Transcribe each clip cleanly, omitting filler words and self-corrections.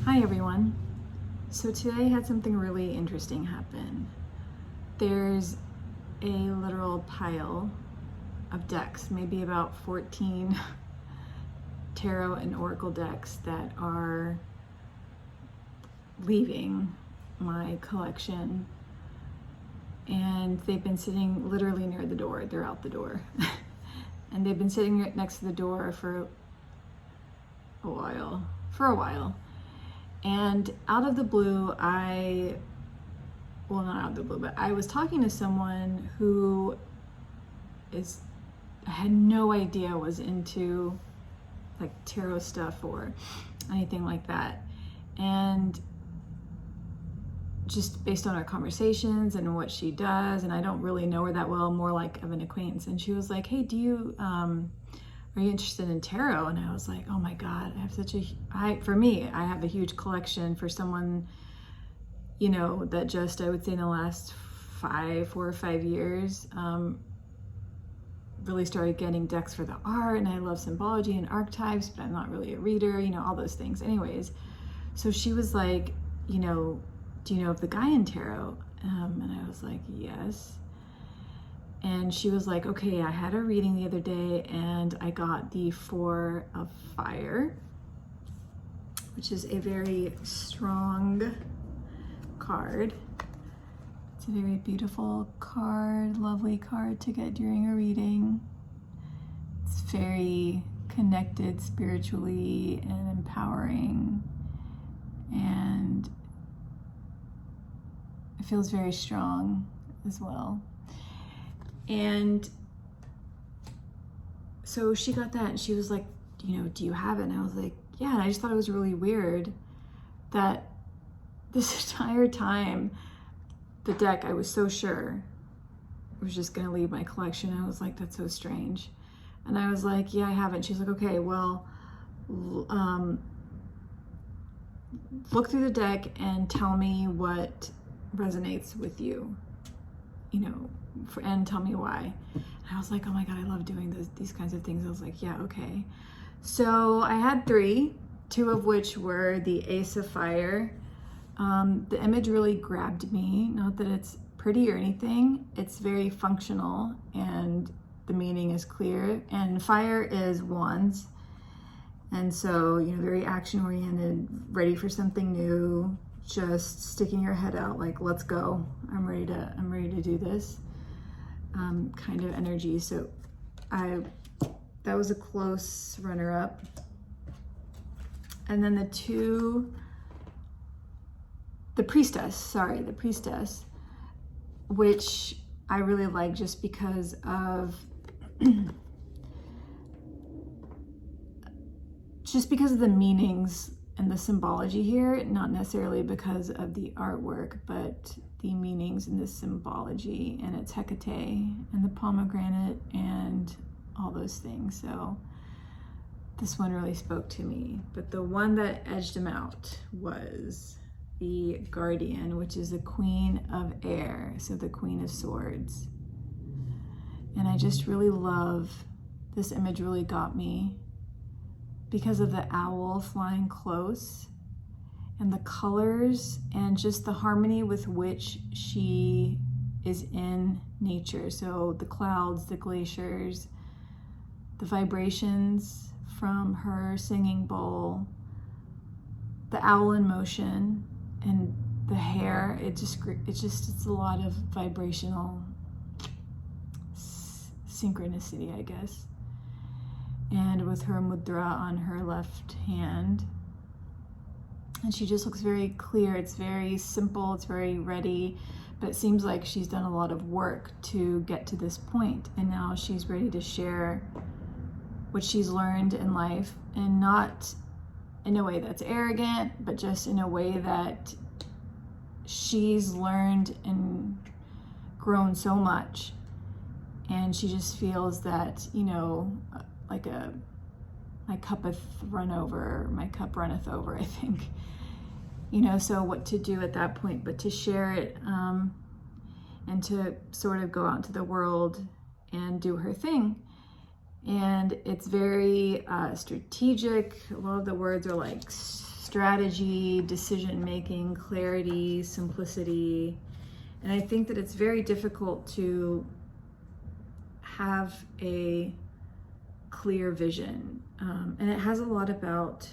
Hi everyone. So today I had something really interesting happen. There's a literal pile of decks, maybe about 14 tarot and oracle decks that are leaving my collection, and they've been sitting literally near the door. They're out the door. And they've been sitting next to the door for a while. And out of the blue, well, not out of the blue, but I was talking to someone who I had no idea was into like tarot stuff or anything like that. And just based on our conversations and what she does, and I don't really know her that well, more like of an acquaintance. And she was like, hey, are you interested in tarot? And I was like, oh my God, I have I have a huge collection. For someone, that just, I would say in the last 4 or 5 years, really started getting decks for the art, and I love symbology and archetypes, but I'm not really a reader, all those things. Anyways, so she was like, do you know of the Gaian Tarot? And I was like, yes. And she was like, okay, I had a reading the other day and I got the 4 of Fire, which is a very strong card. It's a very beautiful card, lovely card to get during a reading. It's very connected spiritually and empowering, and it feels very strong as well. And so she got that and she was like, do you have it? And I was like, yeah. And I just thought it was really weird that this entire time, the deck, I was so sure it was just gonna leave my collection. I was like, that's so strange. And I was like, yeah, I have it. And she's like, okay, well, look through the deck and tell me what resonates with you, and tell me why. And I was like, oh my God, I love doing these kinds of things. I was like, yeah, okay. So I had 3, 2 of which were the Ace of Fire. The image really grabbed me. Not that it's pretty or anything. It's very functional and the meaning is clear. And fire is wands. And so, very action oriented, ready for something new, just sticking your head out like, let's go. I'm ready to do this. Kind of energy. So that was a close runner-up. And then the priestess, which I really like just because of the meanings and the symbology here, not necessarily because of the artwork, but the meanings and the symbology, and it's Hecate and the pomegranate and all those things. So this one really spoke to me. But the one that edged him out was the Guardian, which is the Queen of Air, so the Queen of Swords. And I just really love, this image really got me because of the owl flying close and the colors and just the harmony with which she is in nature. So the clouds, the glaciers, the vibrations from her singing bowl, the owl in motion, and the hair, it's a lot of vibrational synchronicity, I guess. And with her mudra on her left hand. And she just looks very clear. It's very simple, it's very ready, but it seems like she's done a lot of work to get to this point. And now she's ready to share what she's learned in life, and not in a way that's arrogant, but just in a way that she's learned and grown so much. And she just feels that, like my cup runneth over, I think. So what to do at that point, but to share it, and to sort of go out into the world and do her thing. And it's very strategic. A lot of the words are like strategy, decision-making, clarity, simplicity. And I think that it's very difficult to have a clear vision. And it has a lot about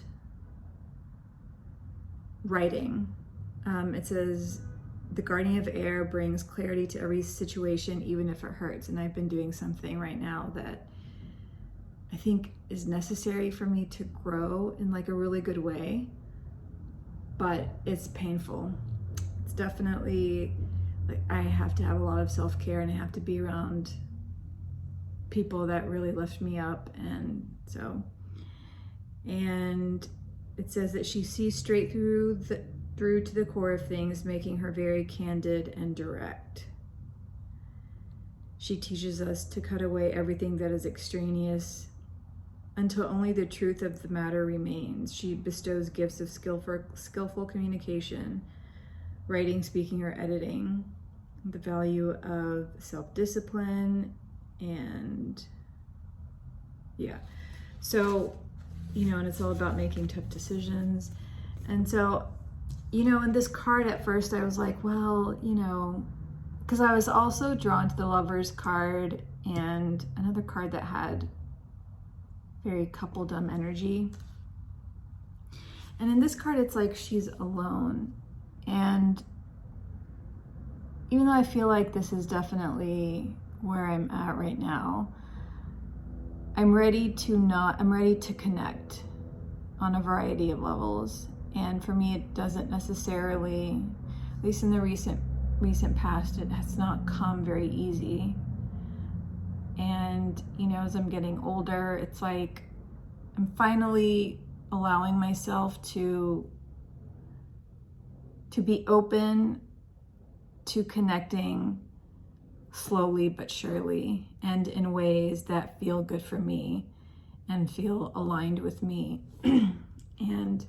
writing. It says, the guardian of air brings clarity to every situation, even if it hurts. And I've been doing something right now that I think is necessary for me to grow in like a really good way, but it's painful. It's definitely like I have to have a lot of self-care, and I have to be around people that really lift me up. And it says that she sees straight through to the core of things, making her very candid and direct. She teaches us to cut away everything that is extraneous until only the truth of the matter remains. She bestows gifts of skillful communication, writing, speaking, or editing, the value of self-discipline, and yeah. So, and it's all about making tough decisions. And so, in this card at first I was like, well, because I was also drawn to the Lovers card and another card that had very coupledom energy. And in this card, it's like she's alone. And even though I feel like this is definitely where I'm at right now, I'm ready to connect on a variety of levels. And for me, it doesn't necessarily, at least in the recent past, it has not come very easy. And, as I'm getting older, it's like I'm finally allowing myself to be open to connecting slowly but surely, and in ways that feel good for me and feel aligned with me. And,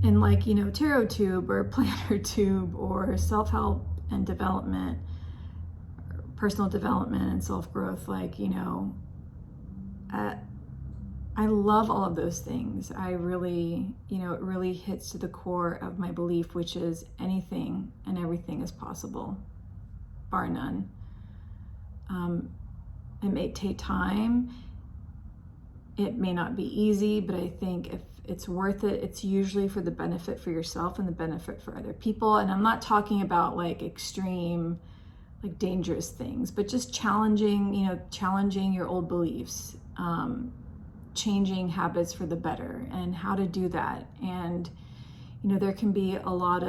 in like, Tarot Tube or Planner Tube or self-help and development, personal development and self-growth, like, I love all of those things. I really, it really hits to the core of my belief, which is anything and everything is possible, bar none. It may take time. It may not be easy, but I think if it's worth it, it's usually for the benefit for yourself and the benefit for other people. And I'm not talking about like extreme, like dangerous things, but just challenging your old beliefs, changing habits for the better, and how to do that. And there's a lot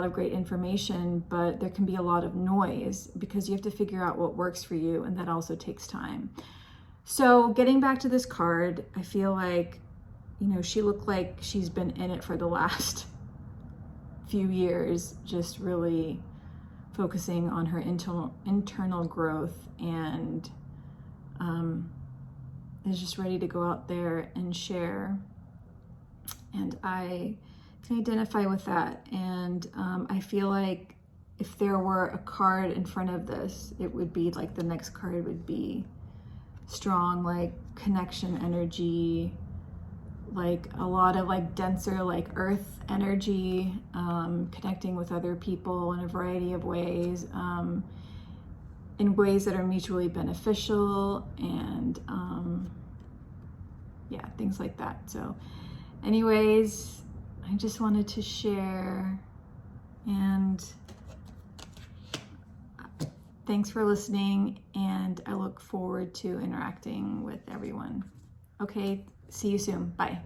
of great information, but there can be a lot of noise because you have to figure out what works for you, and that also takes time. So getting back to this card, I feel like she looked like she's been in it for the last few years, just really focusing on her internal growth, and is just ready to go out there and share. And I can identify with that. And I feel like if there were a card in front of this, it would be like the next card would be strong, like connection energy, like a lot of like denser, like earth energy, connecting with other people in a variety of ways, in ways that are mutually beneficial, and yeah, things like that. So anyways, I just wanted to share, and thanks for listening, and I look forward to interacting with everyone. Okay, see you soon. Bye.